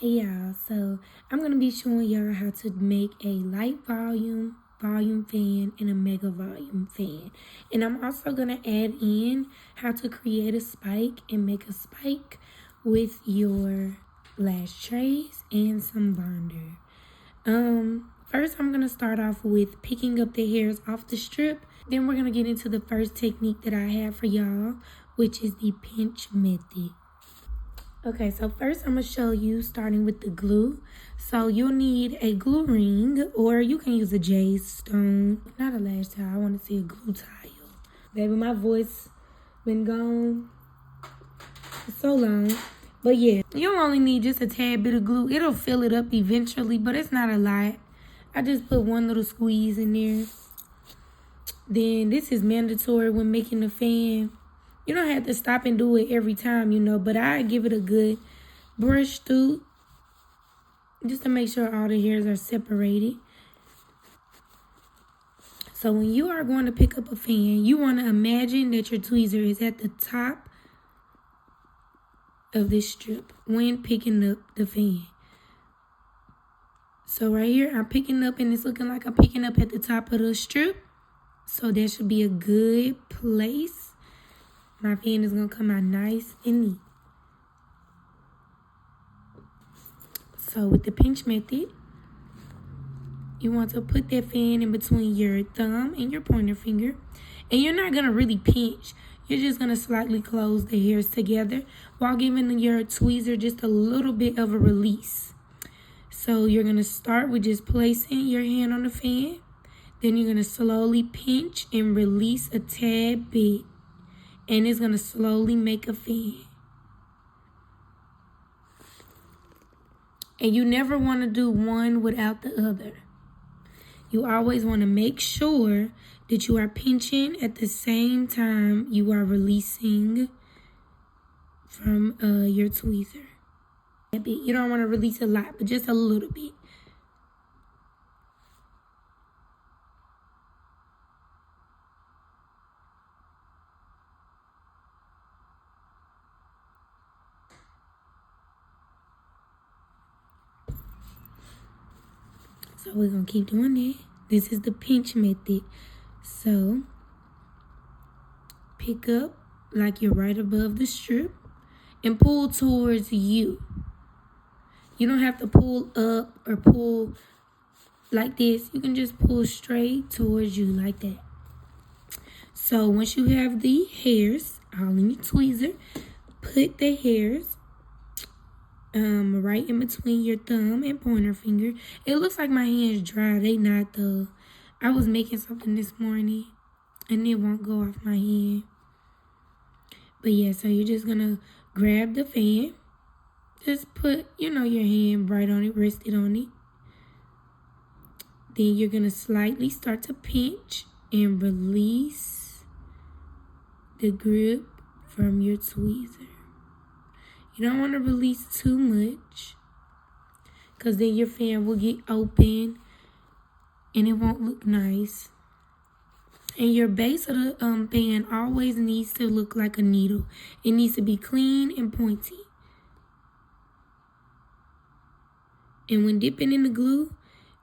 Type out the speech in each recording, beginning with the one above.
Hey y'all, so I'm going to be showing y'all how to make a light volume fan and a mega volume fan. And I'm also going to add in how to create a spike and make a spike with your lash trays and some bonder. First I'm going to start off with picking up the hairs off the strip. Then we're going to get into the first technique that I have for y'all, which is the pinch method. Okay, so first I'm going to show you starting with the glue. So you'll need a glue ring, or you can use a jade stone. Not a lash tile, I want to see a glue tile. Baby, my voice been gone for so long. But yeah, you'll only need just a tad bit of glue. It'll fill it up eventually, but it's not a lot. I just put one little squeeze in there. Then this is mandatory when making the fan. You don't have to stop and do it every time, but I give it a good brush through just to make sure all the hairs are separated. So when you are going to pick up a fan, you want to imagine that your tweezer is at the top of this strip when picking up the fan. So right here, I'm picking up and it's looking like I'm picking up at the top of the strip. So that should be a good place. My fan is going to come out nice and neat. So with the pinch method, you want to put that fan in between your thumb and your pointer finger. And you're not going to really pinch. You're just going to slightly close the hairs together while giving your tweezer just a little bit of a release. So you're going to start with just placing your hand on the fan. Then you're going to slowly pinch and release a tad bit. And it's going to slowly make a fan. And you never want to do one without the other. You always want to make sure that you are pinching at the same time you are releasing from your tweezer. You don't want to release a lot, but just a little bit. So we're going to keep doing that. This is the pinch method. So pick up like you're right above the strip and pull towards you. You don't have to pull up or pull like this. You can just pull straight towards you like that. So once you have the hairs all in your tweezer, put the hairs right in between your thumb and pointer finger. It looks like my hands dry. They not though. I was making something this morning and it won't go off my hand. But yeah, so you're just gonna grab the fan. Just put, your hand right on it, rest it on it. Then you're gonna slightly start to pinch and release the grip from your tweezer. You don't want to release too much because then your fan will get open and it won't look nice. And your base of the fan always needs to look like a needle. It needs to be clean and pointy. And when dipping in the glue,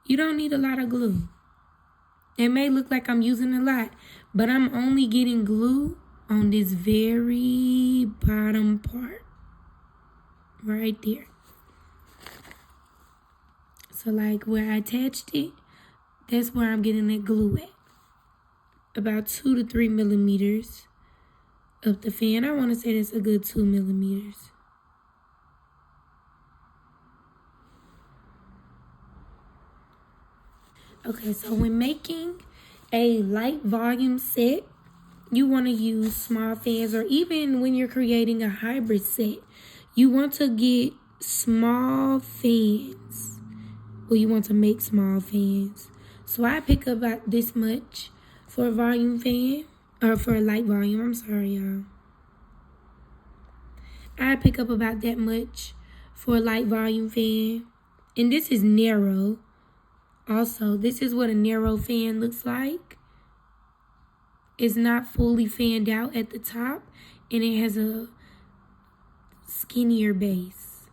you don't need a lot of glue. It may look like I'm using a lot, but I'm only getting glue on this very bottom part. Right there. So like where I attached it, that's where I'm getting that glue at. About 2 to 3 millimeters of the fan. I want to say that's a good 2 millimeters. Okay, so when making a light volume set, you want to use small fans, or even when you're creating a hybrid set, you want to get small fans. Well, you want to make small fans. So I pick up about this much for a volume fan, or for a light volume. I'm sorry, y'all. I pick up about that much for a light volume fan. And this is narrow. Also, this is what a narrow fan looks like. It's not fully fanned out at the top, and it has a skinnier base.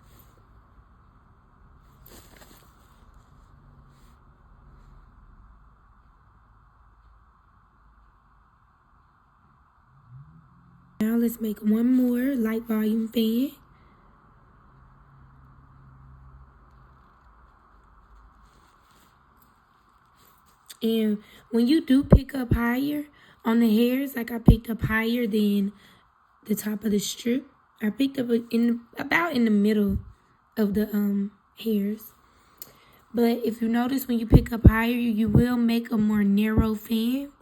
let's make one more light volume fan. And when you do pick up higher on the hairs, like I picked up higher than the top of the strip, I picked up about in the middle of the hairs. But if you notice, when you pick up higher, you will make a more narrow fan,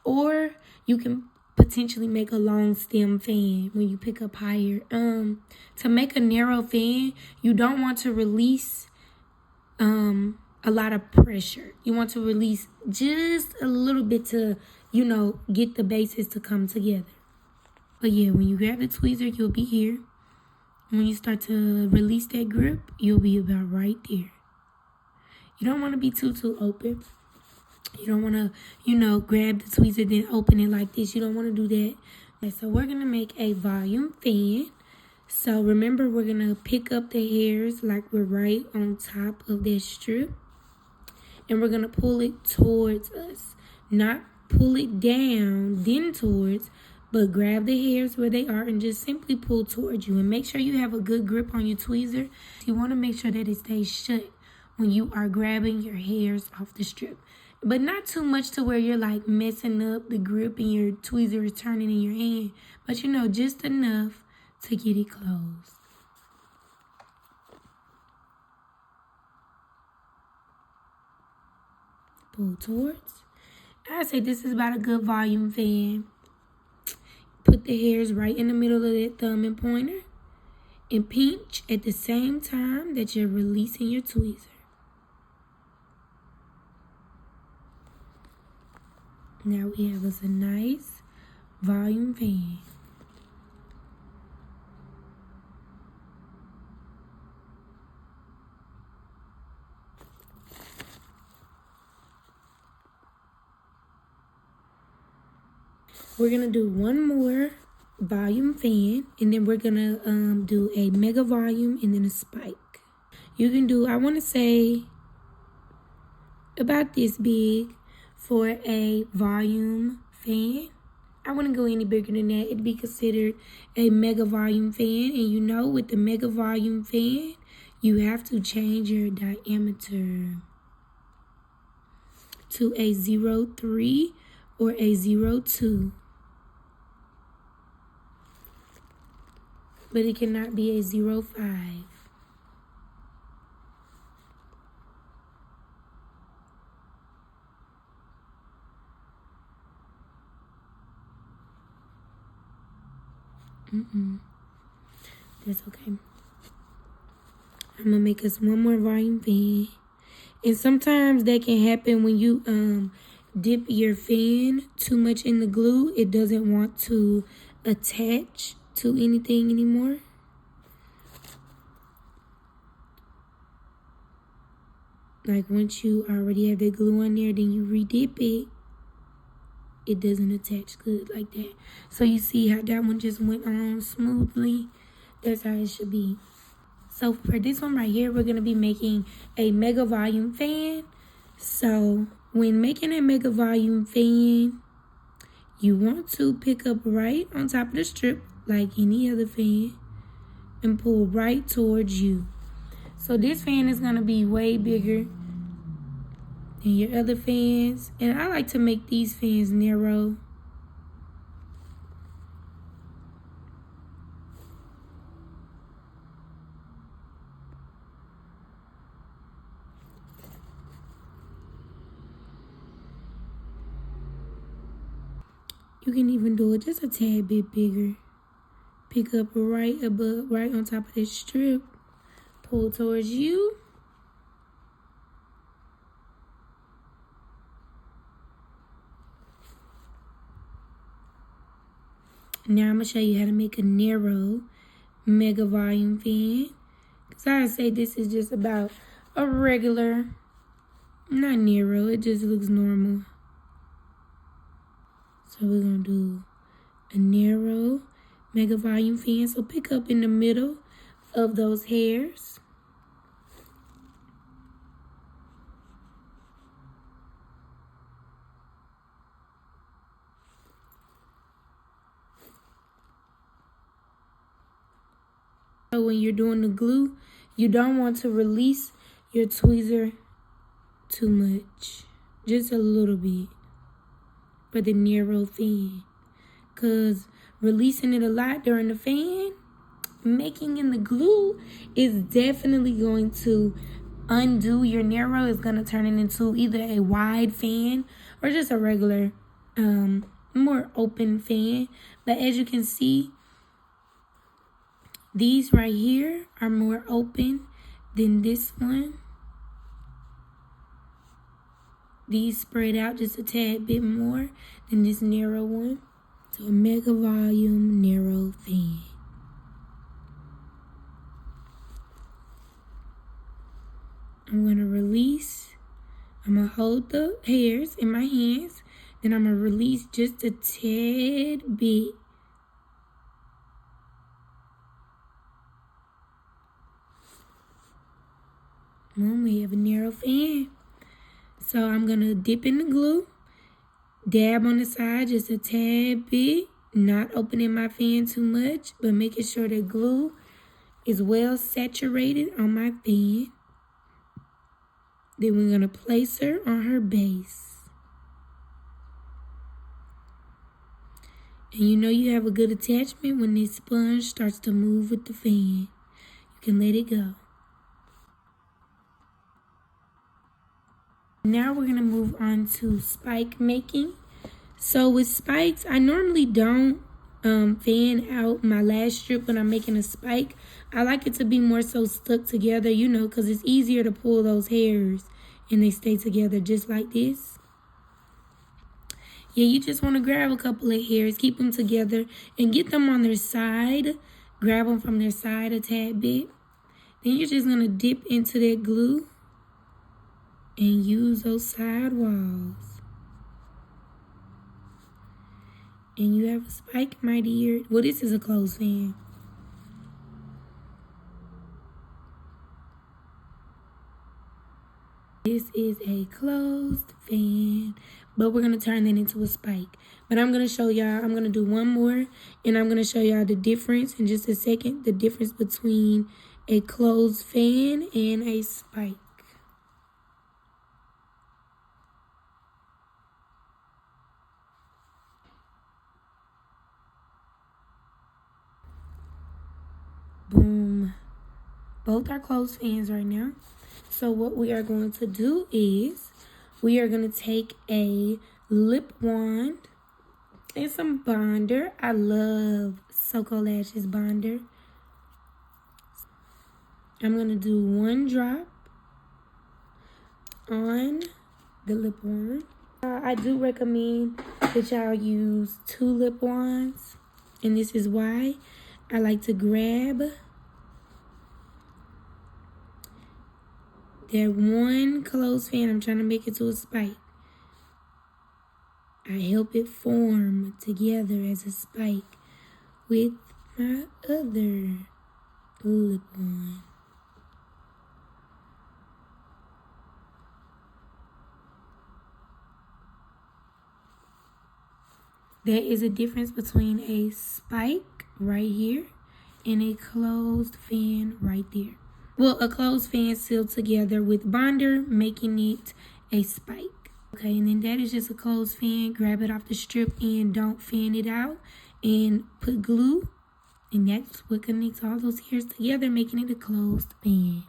or you can potentially make a long stem fan when you pick up higher. To make a narrow fan, you don't want to release a lot of pressure. You want to release just a little bit to, get the bases to come together. But yeah, when you grab the tweezer, you'll be here. When you start to release that grip, you'll be about right there. You don't want to be too open. You don't want to, grab the tweezer, then open it like this. You don't want to do that. Okay, so we're going to make a volume fan. So remember, we're going to pick up the hairs like we're right on top of that strip. And we're going to pull it towards us. Not pull it down, then towards, but grab the hairs where they are and just simply pull towards you. And make sure you have a good grip on your tweezer. You want to make sure that it stays shut when you are grabbing your hairs off the strip. But not too much to where you're like messing up the grip and your tweezer is turning in your hand. But just enough to get it closed. Pull towards. I say this is about a good volume fan. Put the hairs right in the middle of that thumb and pointer. And pinch at the same time that you're releasing your tweezer. Now we have us a nice volume fan. We're going to do one more volume fan, and then we're going to do a mega volume and then a spike. You can do, I want to say, about this big for a volume fan. I wouldn't go any bigger than that. It'd be considered a mega volume fan. And with the mega volume fan, you have to change your diameter to a 0.3 or a 0.2. But it cannot be a 0.5. That's okay. I'm going to make us one more volume fan. And sometimes that can happen when you dip your fan too much in the glue. It doesn't want to attach to anything anymore. Like once you already have the glue on there, then you re-dip it. It doesn't attach good like that. So you see how that one just went on smoothly? That's how it should be. So for this one right here, we're going to be making a mega volume fan. So when making a mega volume fan, you want to pick up right on top of the strip like any other fan and pull right towards you. So this fan is going to be way bigger than your other fans. And I like to make these fans narrow. You can even do it just a tad bit bigger. Pick up right on top of this strip. Pull towards you. Now I'm going to show you how to make a narrow mega volume fan. Because I say this is just about a regular, not narrow, it just looks normal. So we're going to do a narrow mega volume fan. So pick up in the middle of those hairs. When you're doing the glue, you don't want to release your tweezer too much. Just a little bit for the narrow fan. Because releasing it a lot during the fan, making in the glue is definitely going to undo your narrow. It's going to turn it into either a wide fan or just a regular, more open fan. But as you can see, these right here are more open than this one. These spread out just a tad bit more than this narrow one. So a mega volume narrow fan. I'm going to release. I'm going to hold the hairs in my hands. Then I'm going to release just a tad bit. Boom, we have a narrow fan. So I'm going to dip in the glue. Dab on the side just a tad bit. Not opening my fan too much, but making sure the glue is well saturated on my fan. Then we're going to place her on her base. And you know you have a good attachment when this sponge starts to move with the fan. You can let it go. Now we're going to move on to spike making. So with spikes, I normally don't fan out my lash strip when I'm making a spike. I like it to be more so stuck together, you know, because it's easier to pull those hairs and they stay together just like this. Yeah, you just want to grab a couple of hairs, keep them together, and get them on their side. Grab them from their side a tad bit. Then you're just going to dip into that glue and use those side walls. And you have a spike, my dear. Well, this is a closed fan. This is a closed fan, but we're going to turn that into a spike. But I'm going to show y'all, I'm going to do one more, and I'm going to show y'all the difference in just a second, the difference between a closed fan and a spike. Boom. Both are closed fans right now. So what we are going to do is we are going to take a lip wand and some bonder. I love Eyelash's bonder. I'm going to do one drop on the lip wand. I do recommend that y'all use 2 lip wands, and this is why. I like to grab that one closed fan. I'm trying to make it to a spike. I help it form together as a spike with my other lip wand. There is a difference between a spike right here and a closed fan right there. Well, a closed fan sealed together with bonder, making it a spike. Okay, and then that is just a closed fan. Grab it off the strip and don't fan it out. And put glue. And that's what connects all those hairs together, making it a closed fan.